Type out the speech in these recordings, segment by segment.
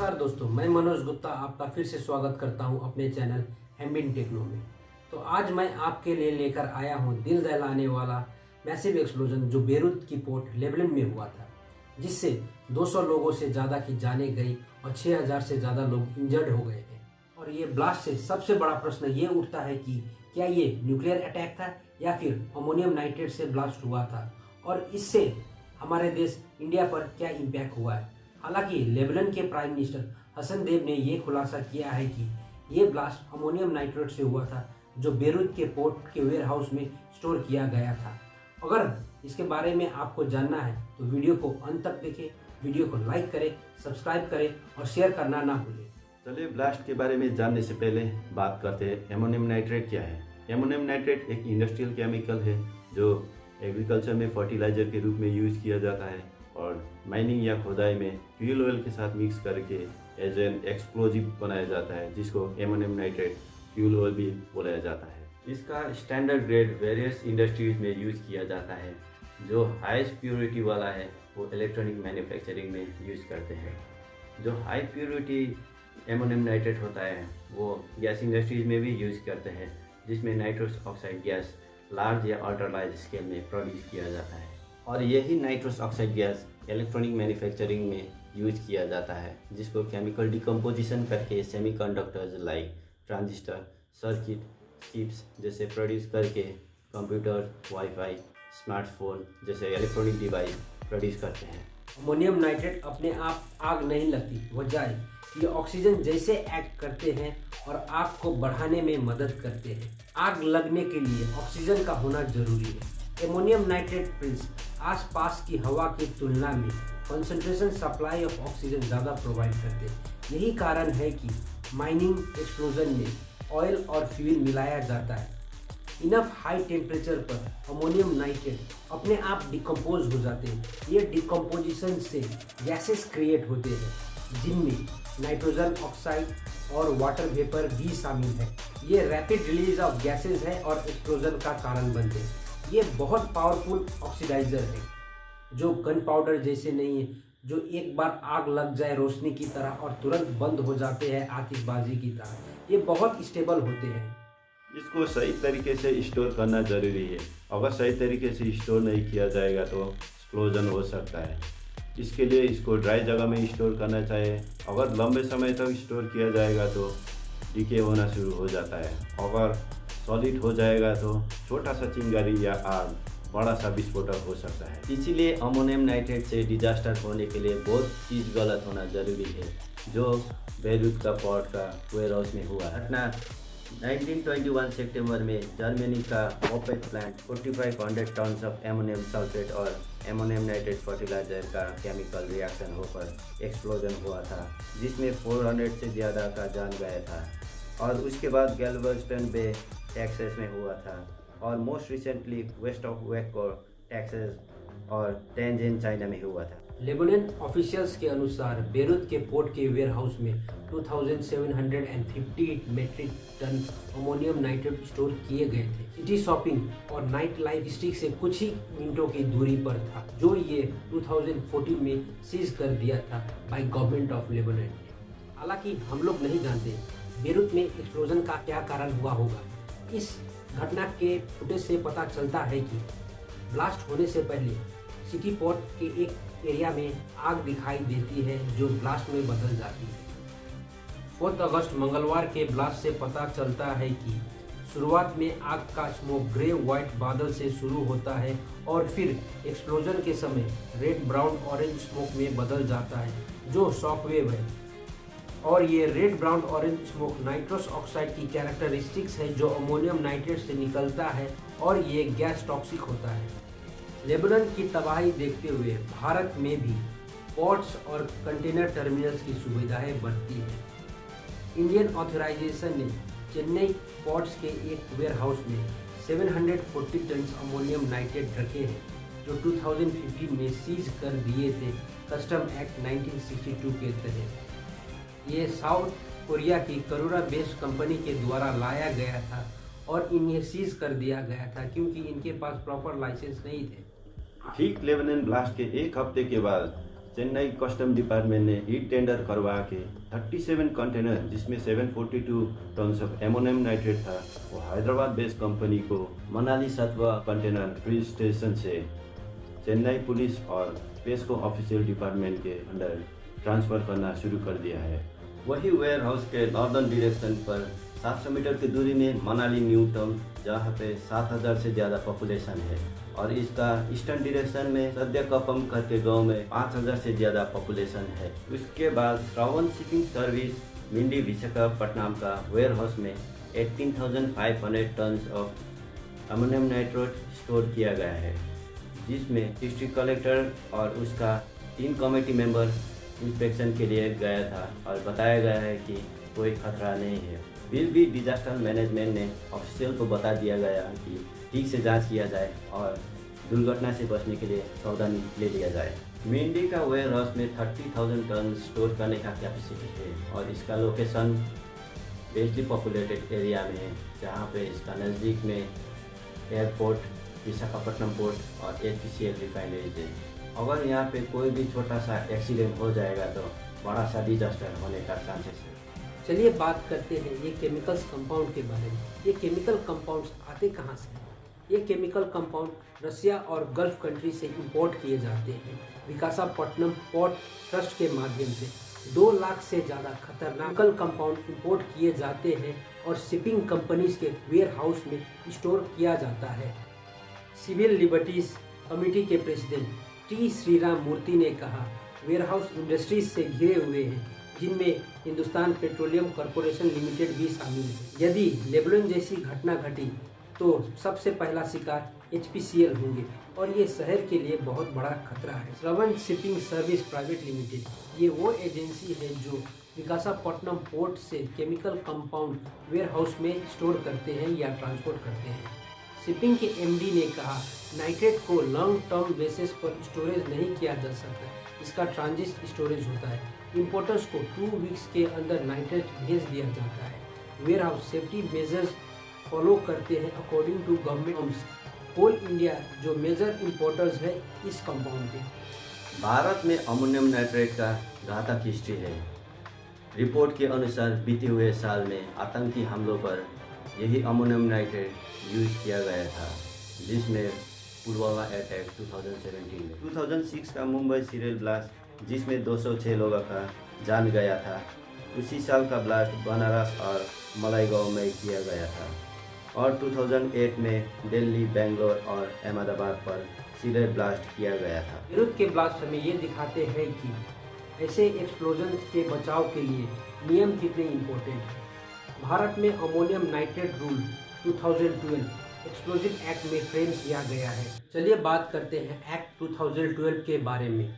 नमस्कार दोस्तों, मैं मनोज गुप्ता आपका फिर से स्वागत करता हूं अपने चैनल एम्बिन टेक्नो में। तो आज मैं आपके लिए लेकर आया हूं दिल दहलाने वाला मैसिव एक्सप्लोजन जो बेरूत की पोर्ट लेबनान में हुआ था, जिससे 200 लोगों से ज़्यादा की जानें गई और 6000 से ज़्यादा लोग इंजर्ड हो गए थे। और ये ब्लास्ट से सबसे बड़ा प्रश्न ये उठता है कि क्या ये न्यूक्लियर अटैक था या फिर अमोनियम नाइट्रेट से ब्लास्ट हुआ था और इससे हमारे देश इंडिया पर क्या इम्पैक्ट हुआ है। हालांकि लेबनान के प्राइम मिनिस्टर हसन देब ने ये खुलासा किया है कि ये ब्लास्ट अमोनियम नाइट्रेट से हुआ था जो बेरूत के पोर्ट के वेयर हाउस में स्टोर किया गया था। अगर इसके बारे में आपको जानना है तो वीडियो को अंत तक देखें, वीडियो को लाइक करें, सब्सक्राइब करें और शेयर करना ना भूलें। चलिए ब्लास्ट के बारे में जानने से पहले बात करते हैं एमोनियम नाइट्रेट क्या है। एमोनियम नाइट्रेट एक इंडस्ट्रियल केमिकल है जो एग्रीकल्चर में फर्टिलाइजर के रूप में यूज़ किया जाता है और माइनिंग या खुदाई में फ्यूल ऑयल के साथ मिक्स करके एज एन एक्सप्लोजिव बनाया जाता है, जिसको एमोनियम नाइट्रेट फ्यूल ऑयल भी बोला जाता है। इसका स्टैंडर्ड ग्रेड वेरियस इंडस्ट्रीज में यूज़ किया जाता है। जो हाईएस्ट प्योरिटी वाला है वो इलेक्ट्रॉनिक मैन्युफैक्चरिंग में यूज़ करते हैं। जो हाई प्योरिटी एमोनियम नाइट्रेट होता है वो गैस इंडस्ट्रीज में भी यूज़ करते हैं, जिसमें नाइट्रस ऑक्साइड गैस लार्ज या अल्ट्रा लार्ज स्केल में प्रोड्यूस किया जाता है। और यही nitrous oxide gas electronic manufacturing में यूज किया जाता है, जिसको केमिकल डिकम्पोजिशन करके semiconductors like transistor, circuit, chips जैसे प्रोड्यूस करके कंप्यूटर, वाईफाई, स्मार्टफोन जैसे इलेक्ट्रॉनिक डिवाइस प्रोड्यूस करते हैं। अमोनियम नाइट्रेट अपने आप आग नहीं लगती, वजह ये ऑक्सीजन जैसे एक्ट करते हैं और आग को बढ़ाने में मदद करते हैं। आग लगने के लिए ऑक्सीजन का होना जरूरी है। एमोनियम नाइट्रेट प्रिंस आसपास की हवा की तुलना में कंसंट्रेशन सप्लाई ऑफ ऑक्सीजन ज़्यादा प्रोवाइड करते हैं। यही कारण है कि माइनिंग एक्सप्लोजन में ऑयल और फ्यूल मिलाया जाता है। इनफ हाई टेम्परेचर पर अमोनियम नाइट्रेट अपने आप डिकम्पोज हो जाते हैं। ये डिकम्पोजिशन से गैसेस क्रिएट होते हैं, जिनमें नाइट्रोजन ऑक्साइड और वाटर वेपर भी शामिल है। ये रैपिड रिलीज ऑफ गैसेस है और एक्सप्लोजन का कारण बनते हैं। ये बहुत पावरफुल ऑक्सीडाइजर है जो गन पाउडर जैसे नहीं है, जो एक बार आग लग जाए रोशनी की तरह और तुरंत बंद हो जाते हैं आतिशबाजी की तरह। ये बहुत स्टेबल होते हैं। इसको सही तरीके से स्टोर करना ज़रूरी है। अगर सही तरीके से स्टोर नहीं किया जाएगा तो एक्सप्लोजन हो सकता है। इसके लिए इसको ड्राई जगह में स्टोर करना चाहिए। अगर लंबे समय तक स्टोर किया जाएगा तो डीके होना शुरू हो जाता है। अगर सॉलिड हो जाएगा तो छोटा सा चिंगारी या आग बड़ा सा विस्फोटक हो सकता है। इसीलिए अमोनियम नाइट्रेट से डिजास्टर होने के लिए बहुत चीज़ गलत होना ज़रूरी है, जो बेरूत का पोर्ट का वेयर हाउस में हुआ घटना 1921 सितंबर में जर्मनी का ओपेक plant 4500 ton of ammonium sulphate और एमोनियम नाइट्रेट फर्टिलाइजर का केमिकल रिएक्शन होकर एक्सप्लोजन हुआ था, जिसमें 400 से ज़्यादा का जान गया था। और उसके बाद गैल्वेस्टन बे टेक्सास में हुआ था और most recently west of Waco Texas और टेंजिन चाइना में हुआ था। लेबनान ऑफिशियल्स के अनुसार बेरूत के पोर्ट के वेयर हाउस में 2750 metric ton ammonium nitrate store किए गए थे। सिटी शॉपिंग और नाइट लाइफ स्ट्रीट से कुछ ही मिनटों की दूरी पर था, जो ये 2014 में सीज कर दिया था बाय गवर्नमेंट ऑफ लेबनान। हालांकि हम लोग नहीं जानते बेरूत में एक्सप्लोजन का क्या कारण हुआ होगा। इस घटना के फुटेज से पता चलता है कि ब्लास्ट होने से पहले सिटी पोर्ट के एक एरिया में आग दिखाई देती है जो ब्लास्ट में बदल जाती है। 4 अगस्त मंगलवार के ब्लास्ट से पता चलता है कि शुरुआत में आग का स्मोक ग्रे व्हाइट बादल से शुरू होता है और फिर एक्सप्लोजन के समय रेड ब्राउन ऑरेंज स्मोक में बदल जाता है, जो शॉकवेव है। और ये red brown orange smoke nitrous oxide की कैरेक्टरिस्टिक्स है जो अमोनियम नाइट्रेट से निकलता है और ये गैस टॉक्सिक होता है। लेबनान की तबाही देखते हुए भारत में भी पोर्ट्स और कंटेनर टर्मिनल्स की सुविधाएं बढ़ती हैं। इंडियन ऑथराइजेशन ने चेन्नई पोर्ट्स के एक वेयर हाउस में 740 टन अमोनियम नाइट्रेट रखे हैं, जो 2015 में सीज कर दिए थे कस्टम एक्ट 1962 के तहत। ये साउथ कोरिया की करूरा बेस्ड कंपनी के द्वारा लाया गया था और इन्हें सीज कर दिया गया था क्योंकि इनके पास प्रॉपर लाइसेंस नहीं थे। ठीक लेबनान ब्लास्ट के एक हफ्ते के बाद चेन्नई कस्टम डिपार्टमेंट ने ई टेंडर करवा के 37 कंटेनर जिसमें 742 टन्स ऑफ एमोनियम नाइट्रेट था वो हैदराबाद बेस्ड कंपनी को मनाली सत्वा कंटेनर फ्री स्टेशन से चेन्नई पुलिस और पेस्को ऑफिशियल डिपार्टमेंट के अंडर ट्रांसफ़र करना शुरू कर दिया है। वही वेयर हाउस के नॉर्दर्न डायरेक्शन पर 700 मीटर की दूरी में मनाली न्यू टाउन जहाँ पे 7000 से ज़्यादा पॉपुलेशन है और इसका ईस्टर्न डायरेक्शन में सद्यकपम करके गांव में 5000 से ज़्यादा पॉपुलेशन है। उसके बाद Shravan shipping service Mindy Visakhapatnam का वेयर हाउस में 18,500 tons of ammonium nitrate store किया गया है, जिसमें डिस्ट्रिक्ट कलेक्टर और उसका 3 कमेटी मेंबर इंस्पेक्शन के लिए गया था और बताया गया है कि कोई खतरा नहीं है। फिर भी डिजास्टर मैनेजमेंट ने ऑफिशियल को बता दिया गया कि ठीक से जांच किया जाए और दुर्घटना से बचने के लिए सावधानी ले लिया जाए। मिंडी का वेयर हाउस में 30,000 टन स्टोर करने का कैपेसिटी है और इसका लोकेशन बेस्टली पॉपुलेटेड एरिया में है, जहाँ पे इसका नज़दीक में एयरपोर्ट, विशाखापट्टनम पोर्ट और HPCL रिफाइनरीज है। अगर यहाँ पे कोई भी छोटा सा एक्सीडेंट हो जाएगा तो बड़ा सा डिजास्टर होने का चांसेस है। चलिए बात करते हैं ये केमिकल्स कंपाउंड के बारे में। ये केमिकल कंपाउंड्स आते कहाँ से हैं? ये केमिकल कंपाउंड रसिया और गल्फ कंट्री से इंपोर्ट किए जाते हैं। विशाखापट्टनम पोर्ट ट्रस्ट के माध्यम से 2 लाख से ज़्यादा खतरनाक कंपाउंड इंपोर्ट किए जाते हैं और शिपिंग कंपनीज के वेयर हाउस में स्टोर किया जाता है। सिविल लिबर्टीज कमेटी के प्रेसिडेंट टी श्रीराम मूर्ति ने कहा, वेयर हाउस इंडस्ट्रीज से घिरे हुए हैं, जिनमें हिंदुस्तान पेट्रोलियम कॉरपोरेशन लिमिटेड भी शामिल है। यदि लेबनान जैसी घटना घटी तो सबसे पहला शिकार HPCL होंगे और ये शहर के लिए बहुत बड़ा खतरा है। श्रवण शिपिंग सर्विस प्राइवेट लिमिटेड ये वो एजेंसी है जो विशाखापट्टनम पोर्ट से केमिकल कंपाउंड वेयर हाउस में स्टोर करते हैं या ट्रांसपोर्ट करते हैं। शिपिंग के MD ने कहा, नाइट्रेट को लॉन्ग टर्म बेसिस पर स्टोरेज नहीं किया जा सकता, इसका ट्रांजिट स्टोरेज होता है। इंपोर्टर्स को 2 वीक्स के अंदर नाइट्रेट भेज दिया जाता है। Warehouse safety measures follow करते हैं according to government norms. Coal India जो मेजर इंपोर्टर्स है इस कंपाउंड के। भारत में अमोनियम नाइट्रेट का घातक हिस्ट्री है। रिपोर्ट के अनुसार बीते हुए साल में आतंकी हमलों पर यही अमोनियम नाइट्रेट यूज किया गया था, जिसमें पुलवामा अटैक 2017 में, 2006 का मुंबई सीरियल ब्लास्ट जिसमें 206 लोगों का जान गया था, उसी साल का ब्लास्ट बनारस और मलाईगांव में किया गया था और 2008 में दिल्ली, बेंगलोर और अहमदाबाद पर सीरियल ब्लास्ट किया गया था। विरुद्ध के ब्लास्ट हमें ये दिखाते हैं कि ऐसे एक्सप्लोजन के बचाव के लिए नियम कितने इम्पोर्टेंट हैं। भारत में ammonium nitrate rule 2012 explosive act में फ्रेम किया गया है। चलिए बात करते हैं एक्ट 2012 के बारे में।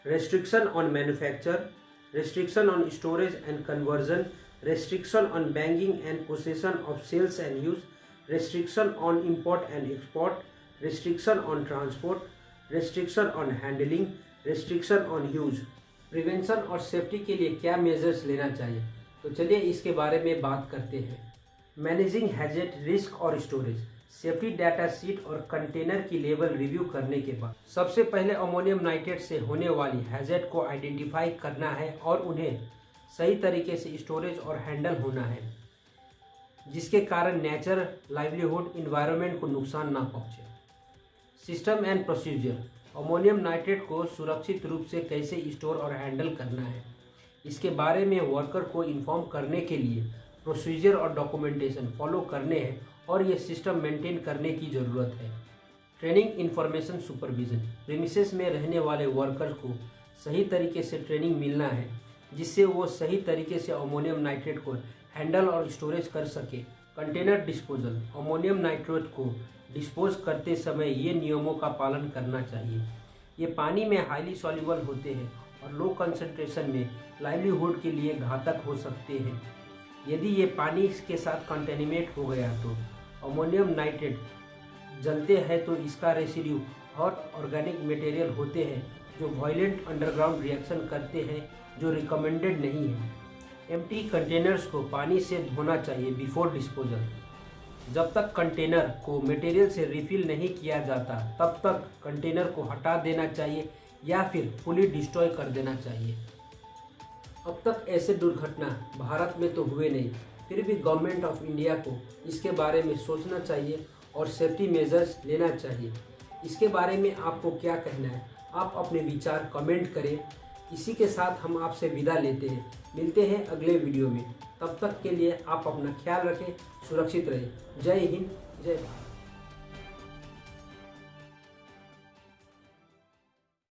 Restriction on manufacture, restriction on storage and conversion, restriction on bagging and possession of sales and use, restriction on import and export, restriction on transport, restriction on handling, restriction on use। Prevention और safety के लिए क्या measures लेना चाहिए, तो चलिए इसके बारे में बात करते हैं। मैनेजिंग हैजर्ड रिस्क और स्टोरेज, सेफ्टी डाटा शीट और कंटेनर की लेवल रिव्यू करने के बाद सबसे पहले अमोनियम नाइट्रेट से होने वाली हैजर्ड को आइडेंटिफाई करना है और उन्हें सही तरीके से स्टोरेज और हैंडल होना है, जिसके कारण नेचर, लाइवलीहुड, इन्वायरमेंट को नुकसान ना पहुंचे। System and procedure, ammonium nitrate को सुरक्षित रूप से कैसे स्टोर और हैंडल करना है, इसके बारे में वर्कर को इन्फॉर्म करने के लिए प्रोसीजर और डॉक्यूमेंटेशन फॉलो करने हैं और ये सिस्टम मेंटेन करने की ज़रूरत है। ट्रेनिंग, इंफॉर्मेशन, सुपरविजन, प्रीमिसेस में रहने वाले वर्कर्स को सही तरीके से ट्रेनिंग मिलना है, जिससे वो सही तरीके से अमोनियम नाइट्रेट को हैंडल और स्टोरेज कर सके। कंटेनर डिस्पोजल, अमोनियम नाइट्रेट को डिस्पोज करते समय ये नियमों का पालन करना चाहिए। ये पानी में हाईली सॉल्युबल होते हैं और लो कंसंट्रेशन में लाइवलीहुड के लिए घातक हो सकते हैं। यदि ये पानी के साथ कंटेमिनेट हो गया तो अमोनियम नाइट्रेट जलते हैं तो इसका रेसिड्यू हॉट ऑर्गेनिक मटेरियल होते हैं जो वायलेंट अंडरग्राउंड रिएक्शन करते हैं, जो रिकमेंडेड नहीं है। एम्प्टी कंटेनर्स को पानी से धोना चाहिए बिफोर डिस्पोजल। जब तक कंटेनर को मटेरियल से रिफिल नहीं किया जाता तब तक कंटेनर को हटा देना चाहिए या फिर फुली डिस्ट्रॉय कर देना चाहिए। अब तक ऐसे दुर्घटना भारत में तो हुए नहीं, फिर भी गवर्नमेंट ऑफ इंडिया को इसके बारे में सोचना चाहिए और सेफ्टी मेजर्स लेना चाहिए। इसके बारे में आपको क्या कहना है? आप अपने विचार कमेंट करें। इसी के साथ हम आपसे विदा लेते हैं। मिलते हैं अगले वीडियो में। तब तक के लिए आप अपना ख्याल रखें, सुरक्षित रहें। जय हिंद, जय भारत।